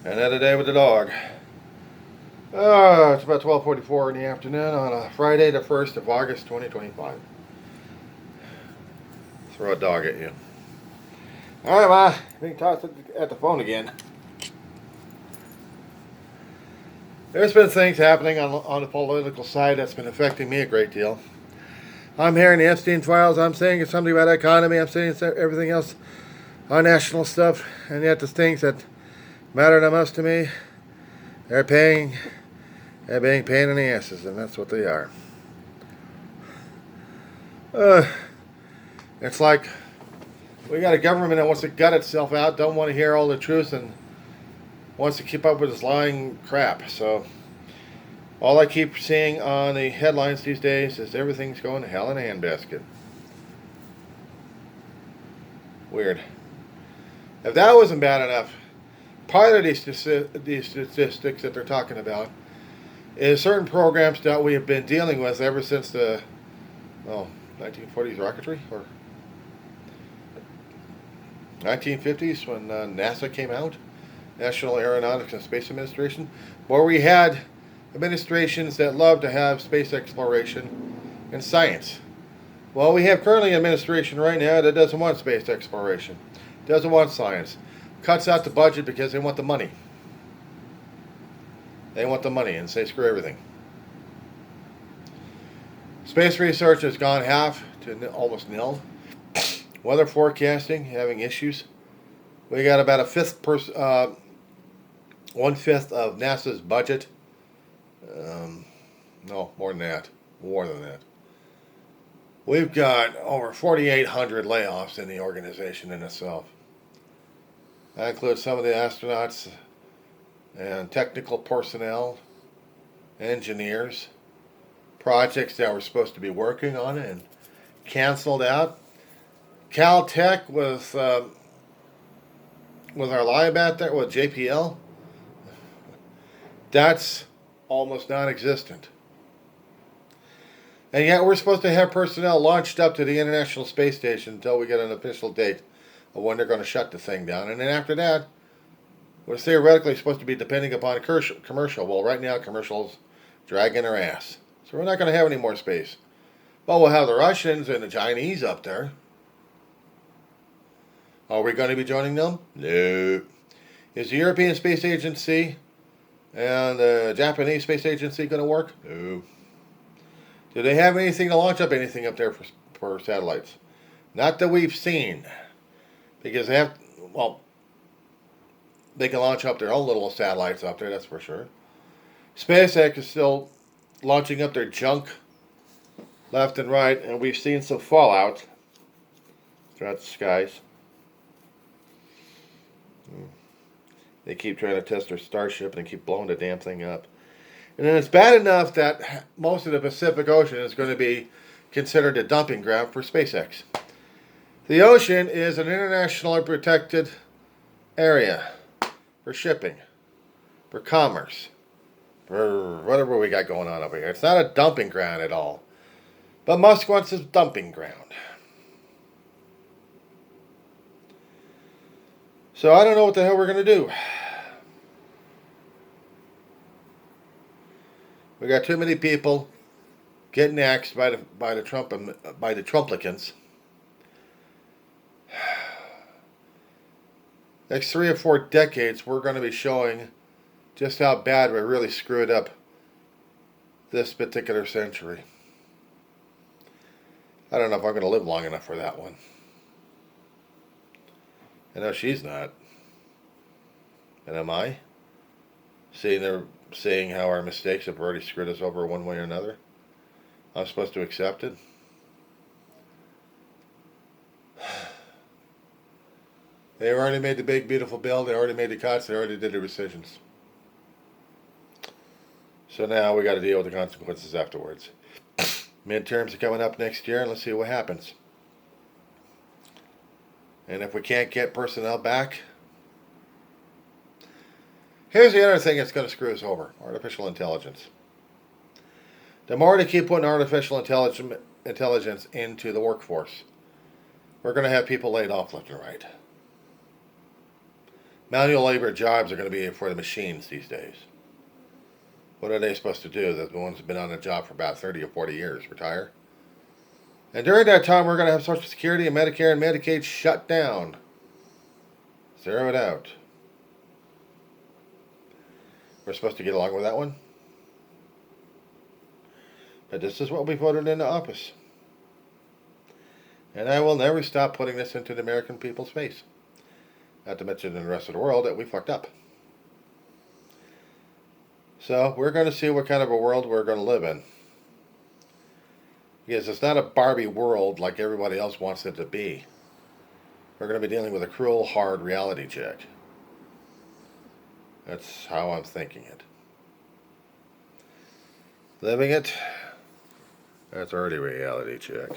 Another day with the dog. It's about 12:44 in the afternoon on a Friday, the 1st of August, 2025. Throw a dog at you. All right, Ma. Being tossed at the phone again. There's been things happening on the political side that's been affecting me a great deal. I'm hearing the Epstein files. I'm saying it's something about the economy. I'm saying everything else on national stuff. And yet the things that matter the most to me, they're being pain in the asses, and that's what they are. Uh, it's like we got a government that wants to gut itself out, don't want to hear all the truth, and wants to keep up with this lying crap. So all I keep seeing on the headlines these days is everything's going to hell in a handbasket. Weird. If that wasn't bad enough, part of these statistics that they're talking about is certain programs that we have been dealing with ever since the 1940s rocketry, or 1950s when NASA came out, National Aeronautics and Space Administration, where we had administrations that love to have space exploration and science. Well, we have currently an administration right now that doesn't want space exploration, doesn't want science, cuts out the budget because they want the money. They want the money and say screw everything. Space research has gone half to almost nil. Weather forecasting having issues. We got about one fifth of NASA's budget. No, more than that. More than that. We've got over 4,800 layoffs in the organization in itself. That includes some of the astronauts and technical personnel, engineers, projects that were supposed to be working on it and canceled out. Caltech with our lab out there with JPL, that's almost non-existent. And yet we're supposed to have personnel launched up to the International Space Station until we get an official date of when they're going to shut the thing down. And then after that, we're theoretically supposed to be depending upon a commercial. Well, right now, commercials dragging their ass. So we're not going to have any more space. But we'll have the Russians and the Chinese up there. Are we going to be joining them? No. Is the European Space Agency and the Japanese Space Agency going to work? No. Do they have anything to launch up anything up there for satellites? Not that we've seen. Because they have, they can launch up their own little satellites up there, that's for sure. SpaceX is still launching up their junk left and right, and we've seen some fallout throughout the skies. They keep trying to test their Starship and keep blowing the damn thing up. And then it's bad enough that most of the Pacific Ocean is going to be considered a dumping ground for SpaceX. The ocean is an internationally protected area for shipping, for commerce, for whatever we got going on over here. It's not a dumping ground at all. But Musk wants his dumping ground. So I don't know what the hell we're going to do. We got too many people getting axed by the Trumplicans. Next 3 or 4 decades, we're going to be showing just how bad we really screwed up this particular century. I don't know if I'm going to live long enough for that one. I know she's not. And am I? Seeing how our mistakes have already screwed us over one way or another. I'm supposed to accept it. They already made the big, beautiful bill. They already made the cuts. They already did the rescissions. So now we got to deal with the consequences afterwards. Midterms are coming up next year, and let's see what happens. And if we can't get personnel back, here's the other thing that's going to screw us over: artificial intelligence. The more they keep putting artificial intelligence into the workforce, we're going to have people laid off left and right. Manual labor jobs are going to be for the machines these days. What are they supposed to do? The ones who've been on the job for about 30 or 40 years retire? And during that time, we're going to have Social Security and Medicare and Medicaid shut down. Zero it out. We're supposed to get along with that one. But this is what we voted into office. And I will never stop putting this into the American people's face. Not to mention in the rest of the world that we fucked up. So we're going to see what kind of a world we're going to live in. Because it's not a Barbie world like everybody else wants it to be. We're going to be dealing with a cruel, hard reality check. That's how I'm thinking it. Living it, that's already a reality check.